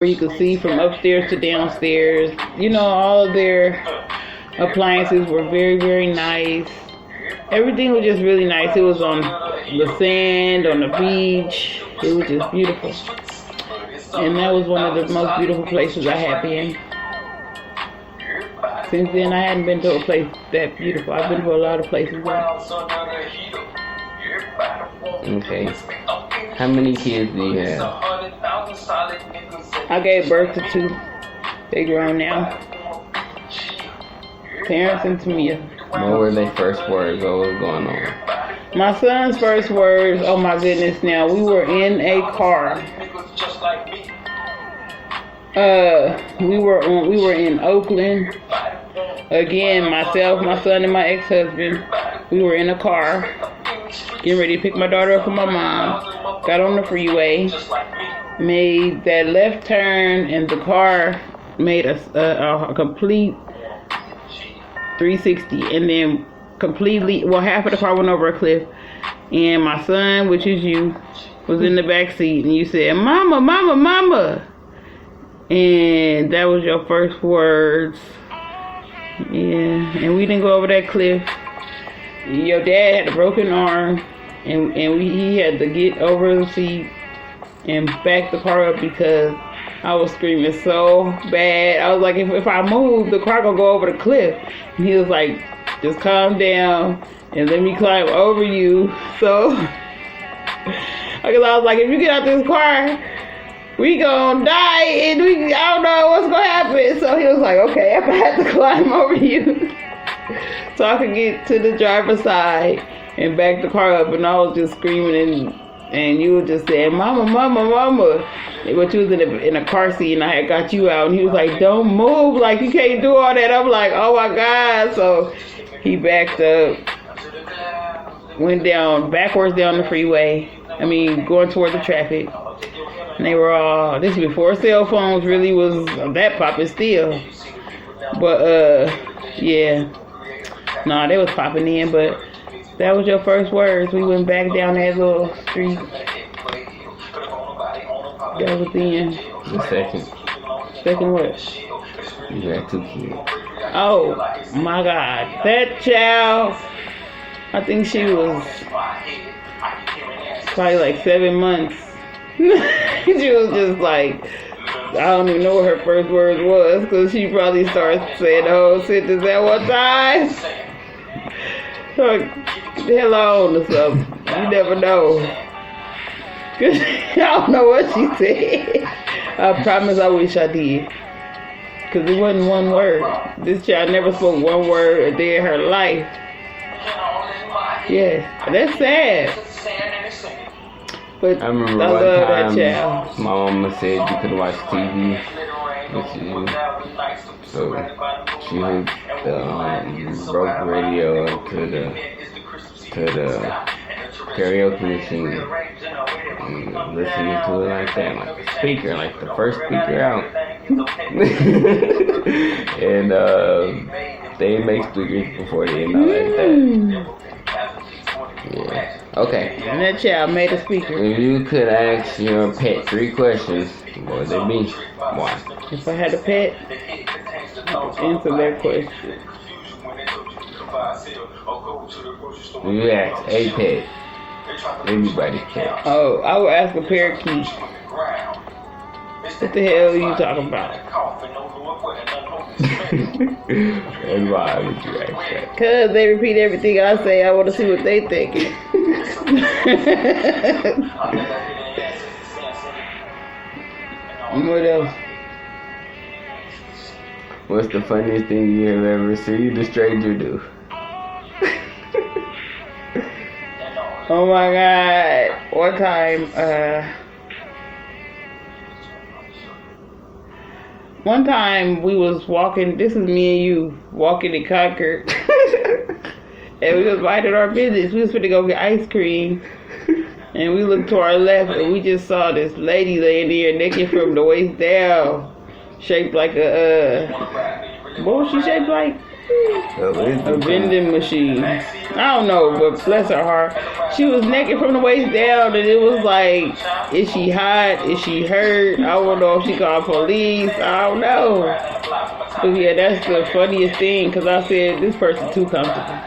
You could see from upstairs to downstairs. You know, all of their appliances were very, very nice. Everything was just really nice. It was on the sand, on the beach. It was just beautiful. And that was one of the most beautiful places I had been. Since then, I hadn't been to a place that beautiful. I've been to a lot of places. Okay. How many kids do you have? I gave birth to 2. They grown now. Terrence and Tamia. What were their first words? What was going on? My son's first words, oh my goodness, now we were in a car. We were in Oakland. Again, myself, my son, and my ex-husband. We were in a car, getting ready to pick my daughter up from my mom. Got on the freeway, made that left turn, and the car made a complete 360, and then half of the car went over a cliff, and my son, which is you, was in the back seat, and you said, "Mama, mama, mama," and that was your first words. Yeah, and we didn't go over that cliff. Your dad had a broken arm, and he had to get over the seat and back the car up because I was screaming so bad. I was like, if I move, the car gonna go over the cliff. And he was like, just calm down and let me climb over you. So, because I was like, if you get out this car, we gonna die, and I don't know what's gonna happen. So he was like, okay, if I have to climb over you, so I could get to the driver's side and back the car up. And I was just screaming, and you were just saying, "Mama, mama, mama." But you was in a car seat, and I had got you out, and he was like, "Don't move, like you can't do all that." I'm like, "Oh my God!" So he backed up, went backwards down the freeway. Going toward the traffic. And they were all, this is before cell phones really was that popping still. But, yeah. Nah, they was popping in, but that was your first words. We went back down that little street. That was then. The second. Second what? You had 2 kids. Oh, my God. That child, I think she was probably like 7 months. She was just like, I don't even know what her first words was, because she probably started saying the whole sentence at one time. Like, hello or something. You never know. I don't know what she said. I promise I wish I did. Because it wasn't one word. This child never spoke one word a day in her life. Yeah, that's sad. But I remember one time my mama said you could watch TV with you. So she hooked the broke radio to the karaoke machine and listening to it like that, like the speaker, like the first speaker out. And they didn't make speakers before then, like that. Yeah. Okay. And that child made a speaker. If you could ask your pet 3 questions, what would they be? Why? If I had a pet, answer that question. If you ask a pet, everybody's pet. Oh, I would ask a parakeet. What the hell are you talking about? And why would you ask that? Because they repeat everything I say. I want to see what they thinking. What else? What's the funniest thing you have ever seen a stranger do? Oh my God. One time we was walking, this is me and you, walking in Concord. And we was minding our business. We was finna go get ice cream. And we looked to our left and we just saw this lady laying there naked from the waist down. Shaped like a, what was she shaped like? A vending machine. I don't know, but bless her heart. She was naked from the waist down, and it was like, is she hot? Is she hurt? I don't know if she called police. I don't know. But yeah, that's the funniest thing, because I said, this person too comfortable.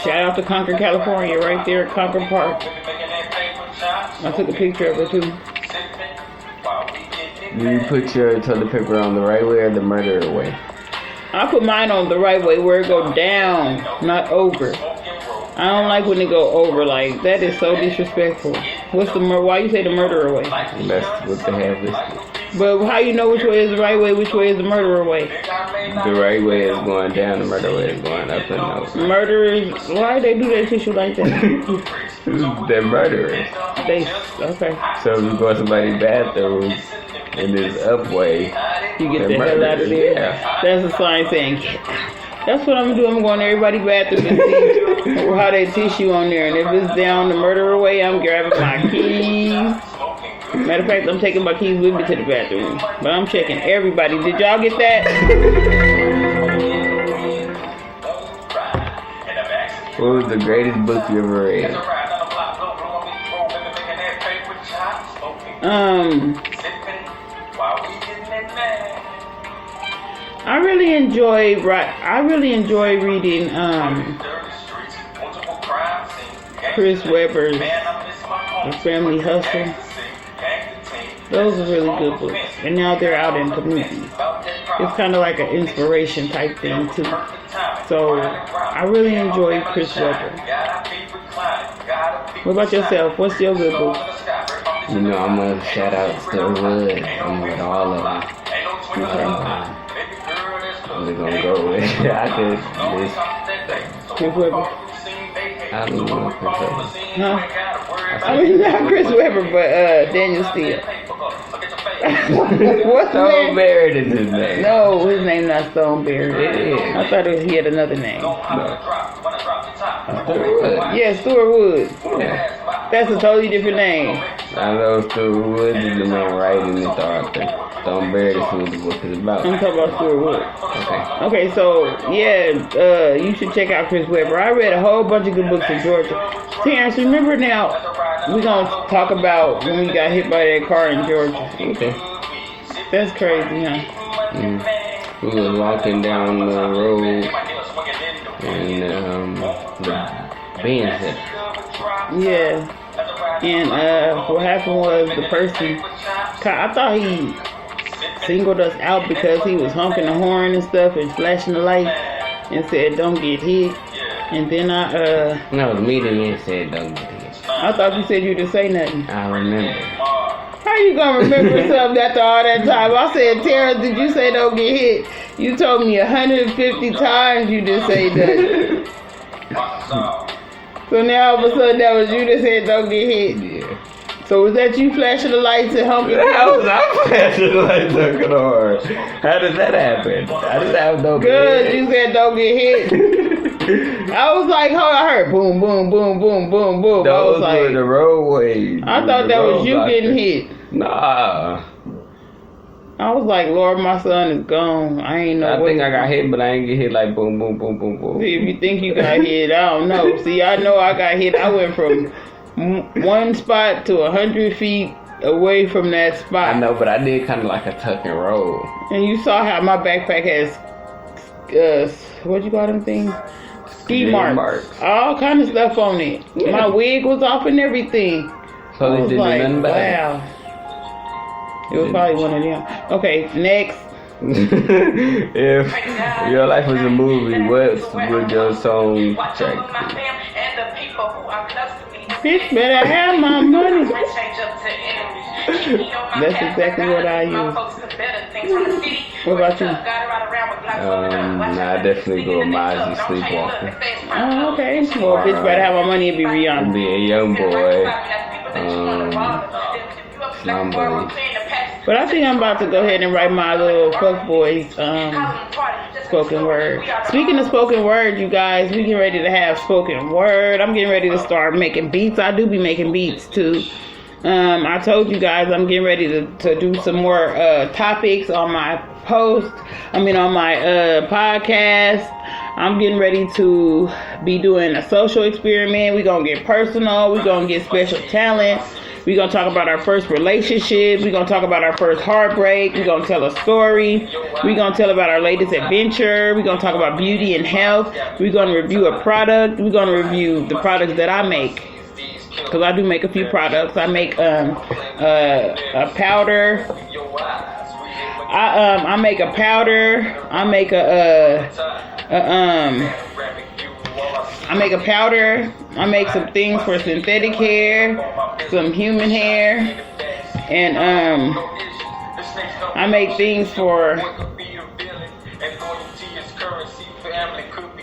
Shout out to Concord, California, right there at Concord Park. I took a picture of her too. Do you put your toilet paper on the right way or the murderer way? I put mine on the right way where it go down, not over. I don't like when it go over. Like, that is so disrespectful. Why you say the murderer way? That's what they have listed. But how you know which way is the right way, which way is the murderer way? The right way is going down, the murderer way is going up and over. Murderers, why they do that to you like that? They're murderers. Okay. So if you go to somebody's bathroom in this up way, you get the hell out of there. Yeah. That's a sign saying, that's what I'm gonna do. I'm going to everybody's bathroom and see how they tissue on there. And if it's down the murderer way, I'm grabbing my keys. Matter of fact, I'm taking my keys with me to the bathroom. But I'm checking everybody. Did y'all get that? What was the greatest book you ever read? I really enjoy reading Chris Webber's The Family Hustle. Those are really good books. And now they're out into movies. It's kind of like an inspiration type thing too. So I really enjoy Chris Webber. What about yourself? What's your good book? You know, I'm going to shout out to Wood. I'm with all of them. Okay. I'm going to go with I could list. Chris Webber. I don't know Chris Webber. Huh? I mean, not Chris Webber, but Daniel Steele. What's his name? Stoneberry is his name. No, his name not Stoneberry. It is. I thought he had another name. No. Stuart Wood. Yeah, Stuart Wood. Yeah. That's a totally different name. I know Stuart Wood is the man writing it, author. Stoneberry is who the book is about. I'm talking about Stuart Wood. Okay. Okay, so yeah, you should check out Chris Webber. I read a whole bunch of good books in Georgia. Terrence, remember now, we're going to talk about when we got hit by that car in Georgia. Okay. That's crazy, huh? We was walking down the road and the Benz hit. Yeah. And what happened was the person, I thought he singled us out because he was honking the horn and stuff and flashing the light and said, don't get hit. And then No, the meeting said don't get hit. I thought you said you didn't say nothing. I remember. How you gonna remember something after all that time? I said, Tara, did you say don't get hit? You told me 150 times you didn't say nothing. So now all of a sudden that was you that said don't get hit. Yeah. So was that you flashing the lights and honking? How was I flashing the lights honking the horn? How did that happen? I didn't have no good. You said don't get hit. I was like, oh, I heard boom, boom, boom, boom, boom, boom. Those I was like, were the roadways. I thought that was you getting hit. Nah. I was like, Lord, my son is gone. I ain't know. I think I got hit, but I ain't get hit like boom, boom, boom, boom, boom. See, if you think you got hit, I don't know. See, I know I got hit. I went from one spot to 100 feet away from that spot. I know, but I did kind of like a tuck and roll. And you saw how my backpack has, what you call them things? Ski marks. All kind of stuff on it. Yeah. My wig was off and everything. So they didn't do nothing bad. Wow. It was probably one of them. Okay, next. If your life was a movie, what would your soundtrack be? Bitch better have my money. That's exactly what I use. What about you? I definitely go with Mozzie Sleepwalker. Oh, okay. Well, bitch better have my money and be Rihanna. Be a young boy. Slumboy. But I think I'm about to go ahead and write my little fuckboy spoken word. Speaking of spoken word, you guys, we getting ready to have spoken word. I'm getting ready to start making beats. I do be making beats too. I told you guys I'm getting ready to do some more topics on my on my podcast. I'm getting ready to be doing a social experiment. We're going to get personal. We're going to get special talent. We're going to talk about our first relationship. We're going to talk about our first heartbreak. We're going to tell a story. We're going to tell about our latest adventure. We're going to talk about beauty and health. We're going to review a product. We're going to review the products that I make. Because I do make a few products. I make a powder. I make a powder. I make a powder. I make some things for synthetic hair, some human hair, and I make things for.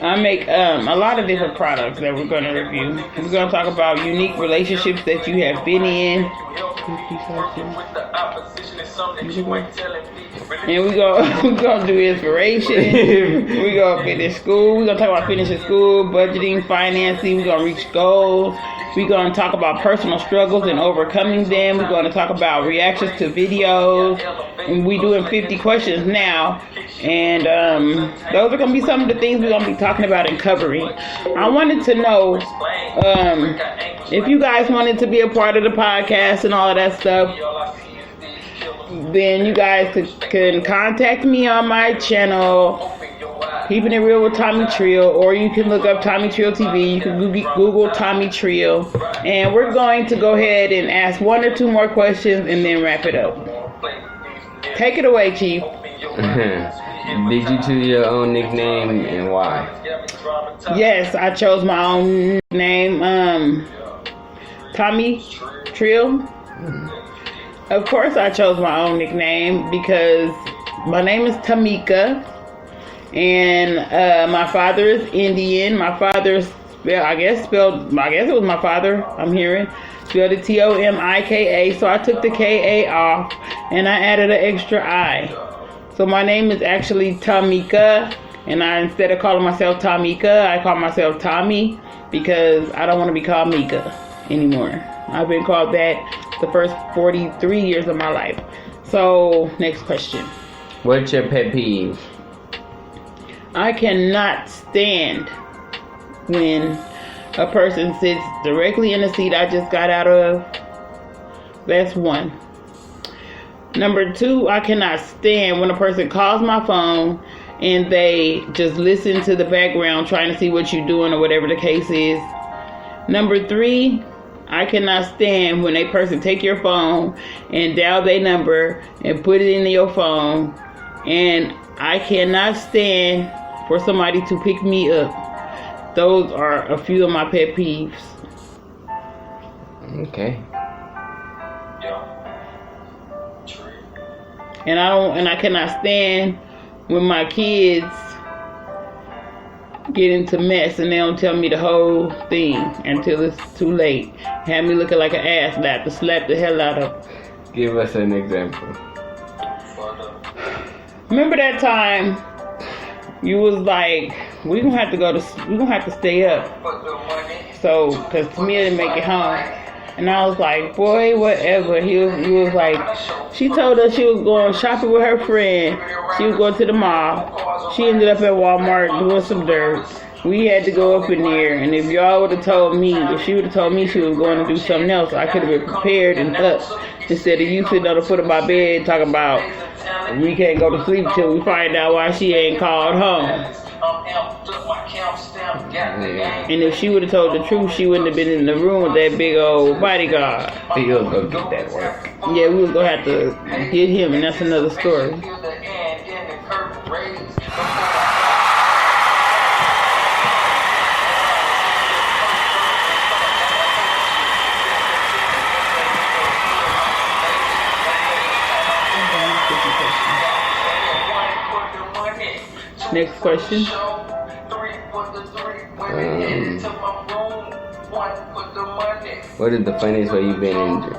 I make a lot of different products that we're going to review. We're going to talk about unique relationships that you have been in. And we're going to do inspiration. We're going to finish school. We're going to talk about finishing school, budgeting, financing. We're going to reach goals. We're going to talk about personal struggles and overcoming them. We're going to talk about reactions to videos. And we're doing 50 questions now. And those are going to be some of the things we're going to be talking about and covering. I wanted to know if you guys wanted to be a part of the podcast and all of that stuff, then you guys can contact me on my channel, Keeping It Real with Tommy Trill, or you can look up Tommy Trill TV. You can Google Tommy Trill. And we're going to go ahead and ask one or two more questions and then wrap it up. Take it away, Chief. Did you choose your own nickname and why? Yes, I chose my own name, Tommy Trill. Of course I chose my own nickname because my name is Tamika, and my father is Indian. My father's I guess it was my father, I'm hearing. Spelled it Tomika, so I took the Ka off and I added an extra I. So my name is actually Tamika, and instead of calling myself Tamika, I call myself Tommy because I don't want to be called Mika anymore. I've been called that the first 43 years of my life. So, next question. What's your pet peeve? I cannot stand when a person sits directly in the seat I just got out of. That's one. Number two, I cannot stand when a person calls my phone and they just listen to the background trying to see what you're doing or whatever the case is. Number three, I cannot stand when a person take your phone and dial their number and put it in your phone. And I cannot stand for somebody to pick me up. Those are a few of my pet peeves. Okay. And I cannot stand when my kids get into mess and they don't tell me the whole thing until it's too late. Have me looking like an ass lap to slap the hell out of them. Give us an example. Remember that time you was like, we're gonna have to stay up. So, cause Tamia didn't make it home. And I was like, boy, whatever. He was like, she told us she was going shopping with her friend. She was going to the mall. She ended up at Walmart doing some dirt. We had to go up in there. And if y'all would have told me, if she would have told me she was going to do something else, I could have been prepared and up. Instead of you sitting on the foot of my bed talking about we can't go to sleep till we find out why she ain't called home. And if she would have told the truth, she wouldn't have been in the room with that big old bodyguard. He was going to get that work. Yeah, we was going to have to get him, and that's another story. Next question. What is the funniest way you've been injured?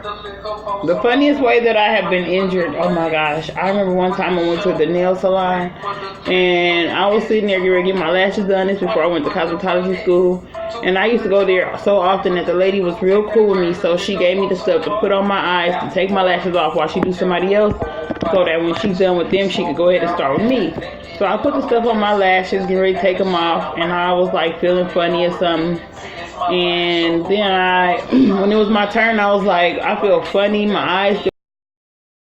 The funniest way that I have been injured, oh my gosh. I remember one time I went to the nail salon and I was sitting there getting ready to get my lashes done. This before I went to cosmetology school. And I used to go there so often that the lady was real cool with me. So she gave me the stuff to put on my eyes to take my lashes off while she do somebody else. So that when she's done with them, she could go ahead and start with me. So I put the stuff on my lashes, getting ready to take them off. And I was like feeling funny or something. And then when it was my turn, I was like, I feel funny. My eyes